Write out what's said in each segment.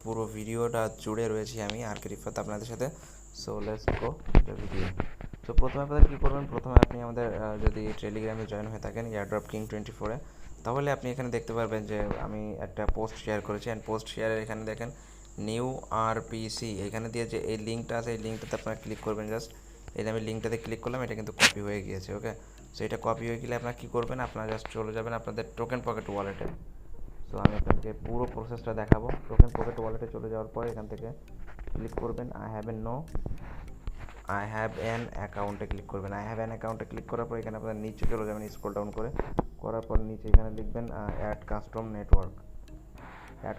পুরো ভিডিওটা জুড়ে রয়েছি আমি আর কে রিফাত আপনাদের সাথে। So let's go the video. তো প্রথমে আপনাদের কী করবেন, প্রথমে আপনি আমাদের যদি টেলিগ্রামে জয়েন হয়ে থাকেন এয়ারড্রপ কিং 24-এ, তাহলে আপনি এখানে দেখতে পারবেন যে আমি একটা পোস্ট শেয়ার করেছি। অ্যান্ড পোস্ট শেয়ারের এখানে দেখেন নিউ আরপিসি এখানে দিয়ে যে এই লিঙ্কটা আছে, এই লিঙ্কটাতে আপনারা ক্লিক করবেন। জাস্ট এই যে আমি লিঙ্কটাতে ক্লিক করলাম, এটা কিন্তু কপি হয়ে গিয়েছে। ওকে, সো এটা কপি হয়ে গেলে আপনারা কী করবেন, আপনারা জাস্ট চলে যাবেন আপনাদের টোকেন পকেট ওয়ালেটে। সো আমি আপনাদেরকে পুরো প্রসেসটা দেখাবো। টোকেন পকেট ওয়ালেটে চলে যাওয়ার পরে এখান থেকে ক্লিক করবেন আই হ্যাভ অ্যান অ্যাকাউন্টে ক্লিক করবেন। আই হ্যাভ অ্যান অ্যাকাউন্টে ক্লিক করার পর এখানে আপনার নিচে চলে যাবেন, স্ক্রল ডাউন করার পর নিচে এখানে লিখবেন অ্যাড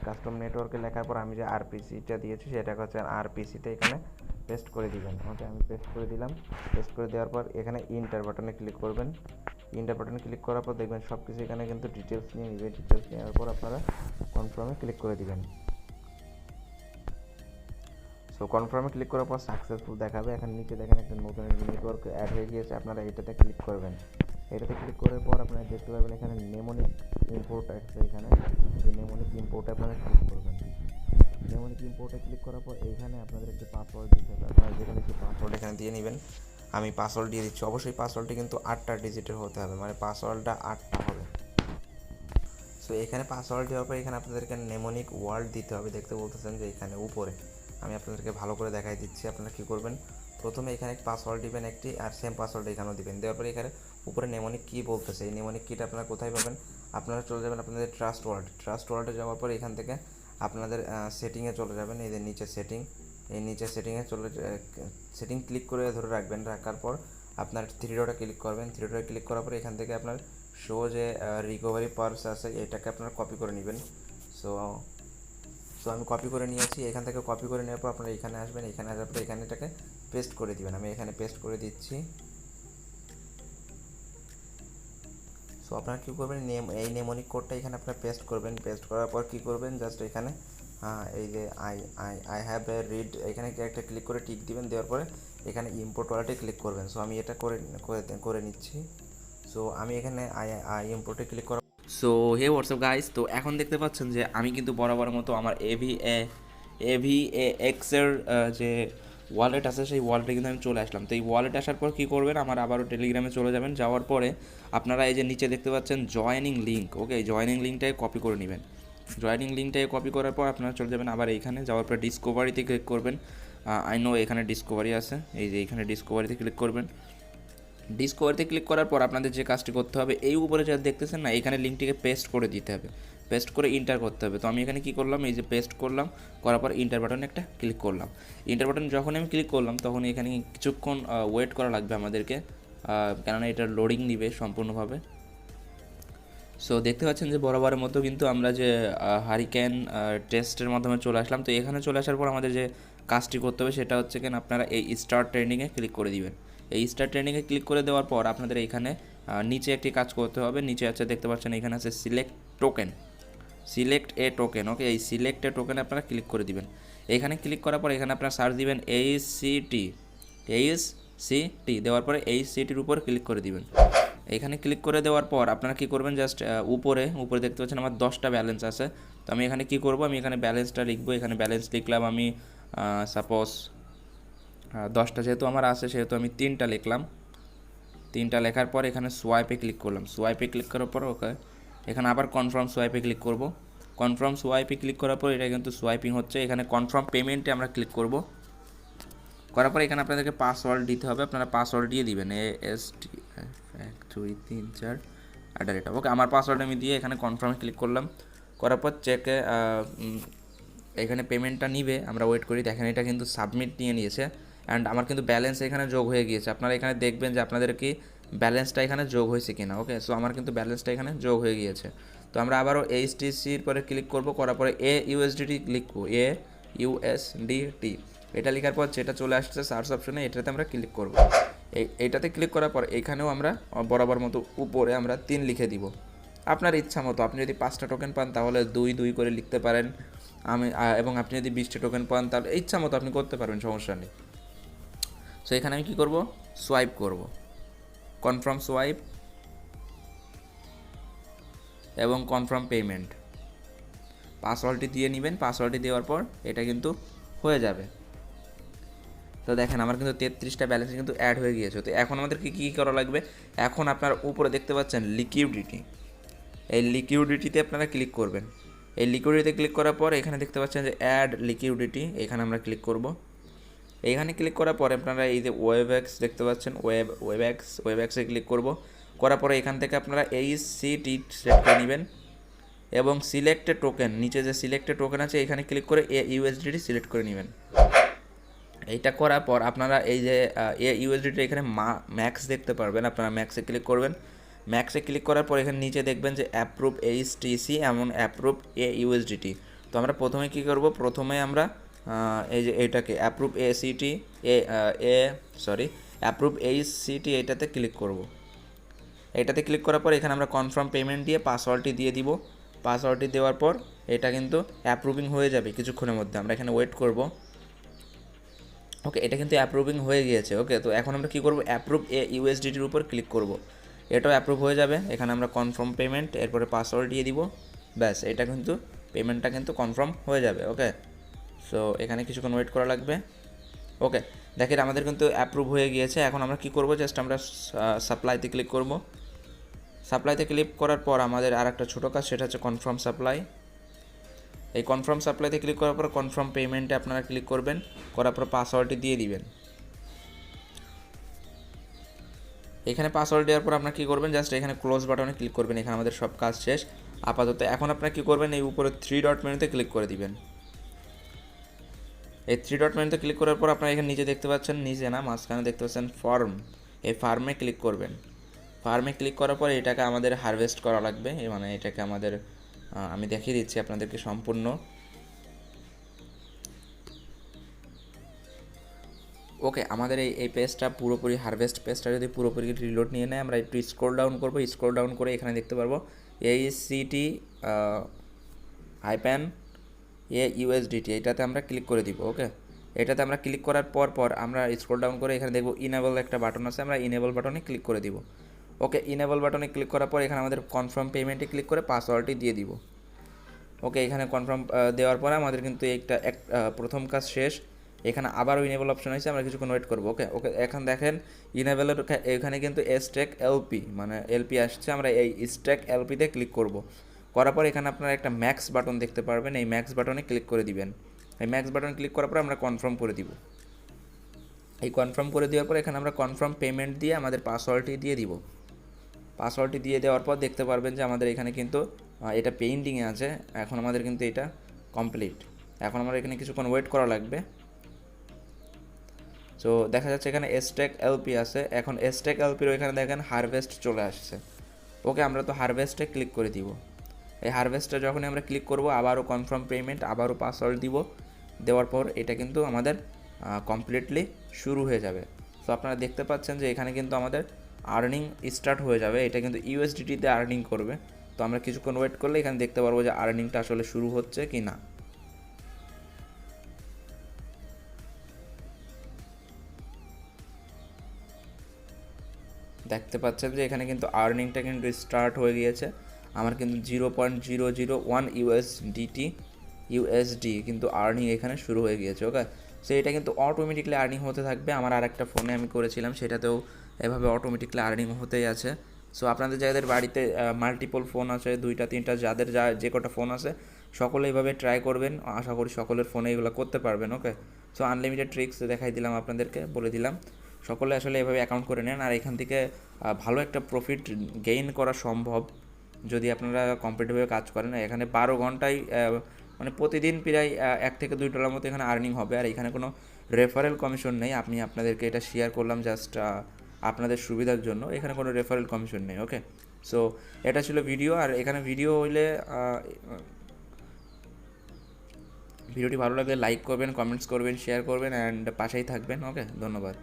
কাস্টম নেটওয়ার্কে লেখার পর আমি যে আরপিসিটা দিয়েছি সেটা হচ্ছে আরপিসিতে এখানে পেস্ট করে দিবেন। ওকে, আমি পেস্ট করে দিলাম। পেস্ট করে দেওয়ার পর এখানে ইন্টার বাটনে ক্লিক করবেন। ইন্টার বাটনে ক্লিক করার পর দেখবেন সব কিছু এখানে কিন্তু ডিটেলস নিয়ে নেবে। ডিটেলস নেওয়ার পর আপনারা কনফার্মে ক্লিক করে দিবেন। সো কনফার্মে ক্লিক করার পর সাকসেসফুল দেখাবে। এখন নিচে দেখেন একটা নতুন নেটওয়ার্ক অ্যাড হয়ে গিয়েছে, আপনারা এটাতে ক্লিক করবেন। এটাতে ক্লিক করার পর আপনারা দেখতে পাবেন এখানে নেমোনিক ইম্পোর্ট আছে। এখানে এই নেমোনিক ইম্পোর্টে আপনারা ক্লিক করবেন। নেমোনিক ইম্পোর্টে ক্লিক করার পর এখানে আপনাদের একটি পাসওয়ার্ড দিতে হবে। আপনারা যেখানে একটি পাসওয়ার্ড এখানে দিয়ে নেবেন। আমি পাসওয়ার্ড দিয়ে দিচ্ছি। অবশ্যই পাসওয়ার্ডটি কিন্তু 8টা ডিজিটের হতে হবে, মানে পাসওয়ার্ডটা 8টা হবে। সো এখানে পাসওয়ার্ড দেওয়ার পর এখানে আপনাদেরকে নেমোনিক ওয়ার্ল্ড দিতে হবে। দেখতে বলতেছেন যে এখানে উপরে আমি আপনাদেরকে ভালো করে দেখাই দিচ্ছি। আপনারা কী করবেন, প্রথমে এখানে পাসওয়ার্ড দিবেন একটি, আর সেম পাসওয়ার্ড এখানেও দিবেন। দেওয়ার পরে এখানে উপরে নেমোনিক কী বলতেছে, এই নেমোনিক কীটা আপনারা কোথায় পাবেন, আপনারা চলে যাবেন আপনাদের ট্রাস্ট ওয়ালেটে যাওয়ার পর এখান থেকে আপনাদের সেটিংয়ে চলে যাবেন। এই যে নিচে সেটিংয়ে সেটিং ক্লিক করে ধরে রাখবেন। রাখার পর আপনার থ্রি ডটে ক্লিক করবেন। থ্রি ডটে ক্লিক করার পর এখান থেকে আপনার শো যে রিকভারি পার্স আছে এটাকে আপনারা কপি করে নেবেন। সো আমি কপি করে নিয়েছি। এখান থেকে কপি করে নেওয়ার পর আপনারা এখানে আসবেন। এখানে আসার পর এখানে এটাকে পেস্ট করে দিবেন। আমি এখানে পেস্ট করে দিচ্ছি। সো আপনারা কী করবেন, এই নেমোনিক কোডটা এখানে আপনারা পেস্ট করবেন। পেস্ট করার পর কী করবেন, জাস্ট এখানে এই যে আই হ্যাভ এ রিড এখানে একটা ক্লিক করে টিক দিবেন। দেওয়ার পরে এখানে ইম্পোর্ট ওয়ালেটে ক্লিক করবেন। সো আমি এটা করে নিচ্ছি। সো আমি এখানে আই ইম্পোর্টে ক্লিক করা। সো হে হোয়াটসঅ্যাপ গাইস, তো এখন দেখতে পাচ্ছেন যে আমি কিন্তু বরাবর মতো আমার এভিএক্সের যে ওয়ালেট আছে সেই ওয়ালেটে কিন্তু আমি চলে আসলাম। তো এই ওয়ালেট আসার পর কী করবেন, আমার আবারও টেলিগ্রামে চলে যাবেন। যাওয়ার পরে আপনারা এই যে নিচে দেখতে পাচ্ছেন জয়েনিং লিঙ্ক, ওকে, জয়েনিং লিঙ্কটাকে কপি করে নেবেন। জয়েনিং লিঙ্কটাকে কপি করার পর আপনারা চলে যাবেন আবার এইখানে। যাওয়ার পর ডিসকভারিতে ক্লিক করবেন। আই নো এখানে ডিসকভারি আছে, এই যে এখানে ডিসকভারিতে ক্লিক করবেন। ডিসকভারিতে ক্লিক করার পর আপনাদের যে কাজটি করতে হবে, এই উপরে যা দেখতেছেন না, এখানে লিঙ্কটিকে পেস্ট করে দিতে হবে, পেস্ট করে ইন্টার করতে হবে। তো আমি এখানে কী করলাম, এই যে পেস্ট করলাম, করার পর ইন্টার বাটনে একটা ক্লিক করলাম। ইন্টার বাটন যখন আমি ক্লিক করলাম তখন এখানে কিছুক্ষণ ওয়েট করা লাগবে আমাদেরকে, কেননা এটা লোডিং নিবে সম্পূর্ণভাবে। সো দেখতে পাচ্ছেন যে বরাবরের মতো কিন্তু আমরা যে হারিকেন টেস্টের মাধ্যমে চলে আসলাম। তো এখানে চলে আসার পর আমাদের যে কাজটি করতে হবে সেটা হচ্ছে কিনা, আপনারা এই স্টার্ট ট্রেন্ডিংয়ে ক্লিক করে দিবেন। এই স্টার্ট ট্রেন্ডিংয়ে ক্লিক করে দেওয়ার পর আপনাদের এখানে নিচে একটি কাজ করতে হবে। নিচে আছে দেখতে পাচ্ছেন এখানে আছে সিলেক্ট এ টোকেন, ওকে, এই সিলেক্ট এ টোকেন আপনারা ক্লিক করে দিবেন। এখানে ক্লিক করার পর এখানে আপনারা সার্চ দিবেন HCT দেওয়ার পরে HCTর উপর ক্লিক করে দিবেন। এখানে ক্লিক করে দেওয়ার পর আপনারা কী করবেন, জাস্ট উপরে দেখতে পাচ্ছেন আমার 10টা ব্যালেন্স আছে। তো আমি এখানে কী করব, আমি এখানে ব্যালেন্সটা লিখবো। এখানে ব্যালেন্স লিখলাম আমি সাপোজ 10টা যেহেতু আমার আছে সেহেতু আমি 3টা লিখলাম। 3টা লেখার পর এখানে সোয়াইপে ক্লিক করলাম। সোয়াইপে ক্লিক করার পর ওকে, এখানে আবার কনফার্ম সোয়াইপে ক্লিক করব। কনফার্ম সোয়াইপে ক্লিক করার পর এটা কিন্তু সোয়াইপিং হচ্ছে। এখানে কনফার্ম পেমেন্টে আমরা ক্লিক করব। করার পর এখানে আপনাদেরকে পাসওয়ার্ড দিতে হবে, আপনারা পাসওয়ার্ড দিয়ে দিবেন AST12345 ওকে, আমার পাসওয়ার্ড আমি দিয়ে এখানে কনফার্মে ক্লিক করলাম। করার পর চেকে এখানে পেমেন্টটা নিবে, আমরা ওয়েট করি। দেখেন এটা কিন্তু সাবমিট নিয়ে নিয়েছে অ্যান্ড আমার কিন্তু ব্যালেন্স এখানে যোগ হয়ে গিয়েছে। আপনারা এখানে দেখবেন যে আপনাদের কি ব্যালেন্সটা এখানে যোগ হয়েছে কিনা। ওকে, সো আমার কিন্তু ব্যালেন্সটা এখানে যোগ হয়ে গিয়েছে। তো আমরা আবারও HTCর পরে ক্লিক করব। করার পরে AUSDT লিখবো, AUSDT এটা লেখার পর যেটা চলে আসছে সার্চ অপশনে, এটাতে আমরা ক্লিক করব। এইটাতে ক্লিক করার পর এখানেও আমরা বরাবর মতো উপরে আমরা 3 লিখে দিব। আপনার ইচ্ছা মতো, আপনি যদি 5টা টোকেন পান তাহলে 2 করে লিখতে পারেন। এবং আপনি যদি 20টা টোকেন পান তাহলে ইচ্ছা মতো আপনি করতে পারবেন, সমস্যা নেই। সো এখানে আমি কী করব, সোয়াইপ করব, কনফার্ম সোয়াইপ এবং কনফার্ম পেমেন্ট। পাসওয়ার্ডটি দিয়ে নেবেন। পাসওয়ার্ডটি দেওয়ার পর এটা কিন্তু হয়ে যাবে। তো দেখেন আমার কিন্তু 33টা ব্যালেন্স কিন্তু অ্যাড হয়ে গিয়েছে। তো এখন আমাদেরকে কী করা লাগবে, এখন আপনারা উপরে দেখতে পাচ্ছেন লিকুইডিটি, এই লিকুইডিটিতে আপনারা ক্লিক করবেন। এই লিকুইডিটিতে ক্লিক করার পর এখানে দেখতে পাচ্ছেন যে অ্যাড লিকুইডিটি, এখানে আমরা ক্লিক করব। এইখানে ক্লিক করার পরে আপনারা এই যে ওয়েবএক্স দেখতে পাচ্ছেন, ওয়েবএক্সে ক্লিক করব। করার পরে এখান থেকে আপনারা HCT সিলেক্ট করে নেবেন এবং সিলেক্টে টোকেন, নিচে যে সিলেক্টে টোকেন আছে এখানে ক্লিক করে USDT সিলেক্ট করে নেবেন। এইটা করার পর আপনারা এই যে USDT এখানে ম্যাক্স দেখতে পারবেন, আপনারা ম্যাক্সে ক্লিক করবেন। ম্যাক্সে ক্লিক করার পর এখানে নিচে দেখবেন যে অ্যাপ্রুভ HTC এমন অ্যাপ্রুভ USDT। তো আমরা প্রথমে কী করব, প্রথমে আমরা এই যে এইটাকে অ্যাপ্রুভ অ্যাপ্রুভ HCT এইটাতে ক্লিক করব। এটাতে ক্লিক করার পর এখানে আমরা কনফার্ম পেমেন্ট দিয়ে পাসওয়ার্ডটি দিয়ে দিব। পাসওয়ার্ডটি দেওয়ার পর এটা কিন্তু অ্যাপ্রুভিং হয়ে যাবে কিছুক্ষণের মধ্যে, আমরা এখানে ওয়েট করব। ওকে, এটা কিন্তু অ্যাপ্রুভিং হয়ে গিয়েছে। ওকে, তো এখন আমরা কী করব, অ্যাপ্রুভ USDTর উপর ক্লিক করব। এটাও অ্যাপ্রুভ হয়ে যাবে। এখানে আমরা কনফার্ম পেমেন্ট, এরপরে পাসওয়ার্ড দিয়ে দিব। ব্যাস, এটা কিন্তু পেমেন্টটা কিন্তু কনফার্ম হয়ে যাবে। ওকে, সো এখানে কিছুক্ষণ ওয়েট করা লাগবে। ওকে, দেখেন আমাদের কিন্তু অ্যাপ্রুভ হয়ে গিয়েছে। এখন আমরা কী করব, জাস্ট আমরা সাপ্লাইতে ক্লিক করব। সাপ্লাইতে ক্লিক করার পর আমাদের আর একটা ছোটো কাজ, সেটা হচ্ছে কনফার্ম সাপ্লাই। এই কনফার্ম সাপ্লাইতে ক্লিক করার পর কনফার্ম পেমেন্টে আপনারা ক্লিক করবেন, করার পর পাসওয়ার্ডটি দিয়ে দিবেন। এখানে পাসওয়ার্ড দেওয়ার পর আপনারা কী করবেন, জাস্ট এখানে ক্লোজ বাটনে ক্লিক করবেন। এখানে আমাদের সব কাজ শেষ আপাতত। এখন আপনারা কী করবেন, এই উপরে 3 ডট মেনুতে ক্লিক করে দিবেন। এই 3 ডট মেনুতে ক্লিক করার পর আপনারা এখানে নিচে দেখতে পাচ্ছেন, নিচে না মাঝখানে দেখতে পাচ্ছেন ফার্ম, এই ফার্মে ক্লিক করবেন। ফার্মে ক্লিক করার পর এটাকে আমাদের হারভেস্ট করা লাগবে, মানে এটাকে আমাদের আমি দেখিয়ে দিচ্ছি আপনাদেরকে সম্পূর্ণ। ওকে, আমাদের এই পেজটা পুরোপুরি হারভেস্ট পেজটা যদি পুরোপুরি রিলোড নিয়ে নেয়, আমরা একটু স্ক্রল ডাউন করব। স্ক্রল ডাউন করে এখানে দেখতে পারবো HCT USDT, এটাতে আমরা ক্লিক করে দিব। ওকে, এটাতে আমরা ক্লিক করার পর আমরা স্ক্রল ডাউন করে এখানে দেখব ইনেবল একটা বাটন আছে, আমরা ইনেবল বাটনে ক্লিক করে দিব। ওকে, ইনেবল বাটনে ক্লিক করার পর এখানে আমাদের কনফার্ম পেমেন্টে ক্লিক করে পাসওয়ার্ডটি দিয়ে দিব। ওকে, এখানে কনফার্ম দেওয়ার পরে আমাদের কিন্তু প্রথম কাজ শেষ। এখানে আবারও ইনেবল অপশন আছে, আমরা কিছুক্ষণ ওয়েট করবো। ওকে ওকে, এখন দেখেন ইনেবলের এখানে কিন্তু স্ট্যাক এলপি মানে এলপি আসছে, আমরা এই স্ট্যাক এলপিতে ক্লিক করব। করার পর এখানে আপনারা একটা ম্যাক্স বাটন দেখতে পারবেন, এই ম্যাক্স বাটনে ক্লিক করে দিবেন। এই ম্যাক্স বাটনে ক্লিক করার পর আমরা কনফার্ম করে দিব। এই কনফার্ম করে দেওয়ার পর এখানে আমরা কনফার্ম পেমেন্ট দিয়ে আমাদের পাসওয়ার্ডটি দিয়ে দিব। পাসওয়ার্ডটি দিয়ে দেওয়ার পর দেখতে পারবেন যে আমাদের এখানে কিন্তু এটা পেইন্টিংয়ে আছে। এখন আমাদের কিন্তু এটা কমপ্লিট। এখন আমরা এখানে কিছুক্ষণ ওয়েট করা লাগবে। সো দেখা যাচ্ছে এখানে স্ট্যাক এলপি আছে। এখন স্ট্যাক এলপির ওইখানে দেখেন হারভেস্ট চলে আসছে। ওকে, আমরা তো হারভেস্টে ক্লিক করে দিব। এই হারভেস্টে যখনই আমরা ক্লিক করব, আবারও কনফার্ম পেমেন্ট, আবারও পাসওয়ার্ড দিব। দেওয়ার পর এটা কিন্তু আমাদের কমপ্লিটলি শুরু হয়ে যাবে। সো আপনারা দেখতে পাচ্ছেন যে এখানে কিন্তু আমাদের আর্নিং স্টার্ট হয়ে যাবে। এটা কিন্তু USDTতে আর্নিং করবে। তো আমরা কিছুক্ষণ ওয়েট করলে এখানে দেখতে পারবো যে আর্নিংটা আসলে শুরু হচ্ছে কি না। দেখতে পাচ্ছেন যে এখানে কিন্তু আর্নিংটা কিন্তু স্টার্ট হয়ে গিয়েছে। আমার কিন্তু 0.001 USD কিন্তু আর্নিং এখানে শুরু হয়ে গিয়েছে। ওকে, সো এটা কিন্তু অটোমেটিকলি আর্নিং হতে থাকবে। আমার আর একটা ফোনে আমি করেছিলাম, সেটাতেও এভাবে অটোমেটিকলি আর্নিং হতেই আছে। সো আপনাদের যাদের বাড়িতে মাল্টিপল ফোন আছে, 2টা 3টা, যাদের যে কটা ফোন আছে সকলে এইভাবে ট্রাই করবেন। আশা করি সকলের ফোনে এগুলো করতে পারবেন। ওকে, সো আনলিমিটেড ট্রিক্স দেখাই দিলাম আপনাদেরকে, বলে দিলাম। সকলে আসলে এভাবে অ্যাকাউন্ট করে নেন, আর এখান থেকে ভালো একটা প্রফিট গেইন করা সম্ভব যদি আপনারা কম্পিটিটিভভাবে কাজ করেন। এখানে 12 ঘন্টায় মানে প্রতিদিন প্রায় $1 থেকে $2 মতো এখানে আর্নিং হবে। আর এখানে কোনো রেফারেল কমিশন নেই। আমি আপনাদেরকে এটা শেয়ার করলাম জাস্ট আপনাদের সুবিধার জন্য। এখানে কোনো রেফারেল কমিশন নেই। ওকে, সো এটা ছিল ভিডিও। আর এখানে ভিডিও হইলে ভিডিওটি ভালো লাগলে লাইক করবেন, কমেন্টস করবেন, শেয়ার করবেন অ্যান্ড পাশেই থাকবেন। ওকে, ধন্যবাদ।